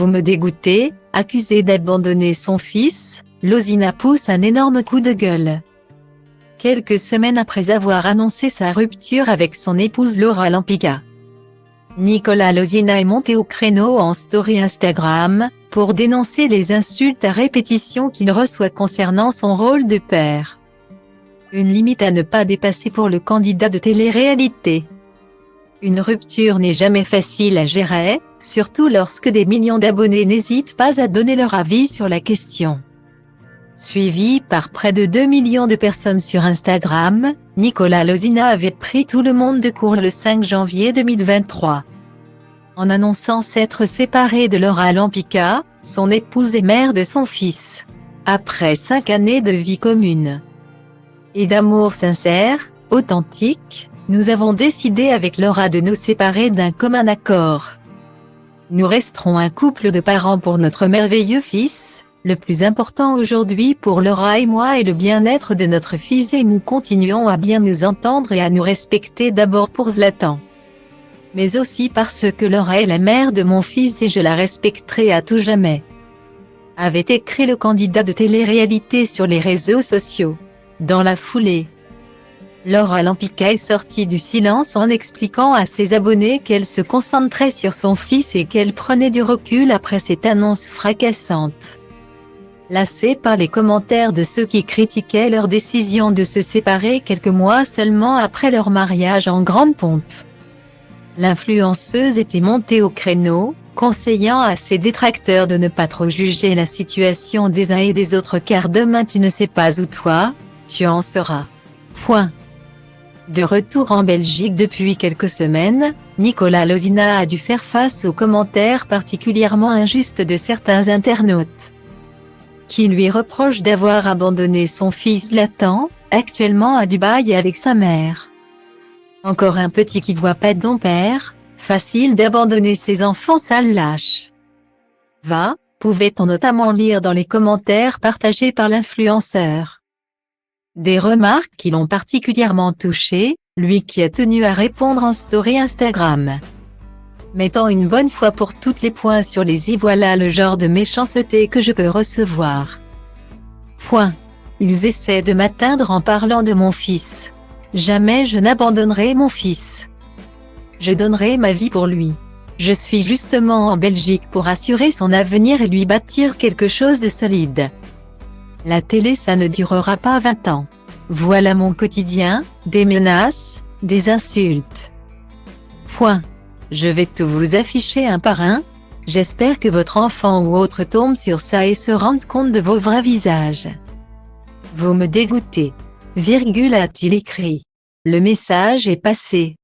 Vous me dégoûtez, accusée d'abandonner son fils, Lozina pousse un énorme coup de gueule. Quelques semaines après avoir annoncé sa rupture avec son épouse Laura Lampica, Nicolas Lozina est monté au créneau en story Instagram, pour dénoncer les insultes à répétition qu'il reçoit concernant son rôle de père. Une limite à ne pas dépasser pour le candidat de télé-réalité. Une rupture n'est jamais facile à gérer, surtout lorsque des millions d'abonnés n'hésitent pas à donner leur avis sur la question. Suivi par près de 2 millions de personnes sur Instagram, Nicolas Lozina avait pris tout le monde de court le 5 janvier 2023. En annonçant s'être séparé de Laura Lampica, son épouse et mère de son fils. Après 5 années de vie commune et d'amour sincère, authentique, nous avons décidé avec Laura de nous séparer d'un commun accord. Nous resterons un couple de parents pour notre merveilleux fils. Le plus important aujourd'hui pour Laura et moi est le bien-être de notre fils et nous continuons à bien nous entendre et à nous respecter d'abord pour Zlatan. Mais aussi parce que Laura est la mère de mon fils et je la respecterai à tout jamais. Avait écrit le candidat de télé-réalité sur les réseaux sociaux. Dans la foulée, Laura Lampica est sortie du silence en expliquant à ses abonnés qu'elle se concentrait sur son fils et qu'elle prenait du recul après cette annonce fracassante. Lassée par les commentaires de ceux qui critiquaient leur décision de se séparer quelques mois seulement après leur mariage en grande pompe, l'influenceuse était montée au créneau, conseillant à ses détracteurs de ne pas trop juger la situation des uns et des autres car demain tu ne sais pas où toi, tu en seras. Point. De retour en Belgique depuis quelques semaines, Nicolas Lozina a dû faire face aux commentaires particulièrement injustes de certains internautes, qui lui reproche d'avoir abandonné son fils Zlatan, actuellement à Dubaï avec sa mère. Encore un petit qui voit pas de père, facile d'abandonner ses enfants sale lâche. Va, pouvait-on notamment lire dans les commentaires partagés par l'influenceur. Des remarques qui l'ont particulièrement touché, lui qui a tenu à répondre en story Instagram. Mettant une bonne fois pour toutes les points sur les i, voilà le genre de méchanceté que je peux recevoir. Point. Ils essaient de m'atteindre en parlant de mon fils. Jamais je n'abandonnerai mon fils. Je donnerai ma vie pour lui. Je suis justement en Belgique pour assurer son avenir et lui bâtir quelque chose de solide. La télé ça ne durera pas 20 ans. Voilà mon quotidien, des menaces, des insultes. Point. Je vais tout vous afficher un par un. J'espère que votre enfant ou autre tombe sur ça et se rende compte de vos vrais visages. Vous me dégoûtez. A-t-il écrit. Le message est passé.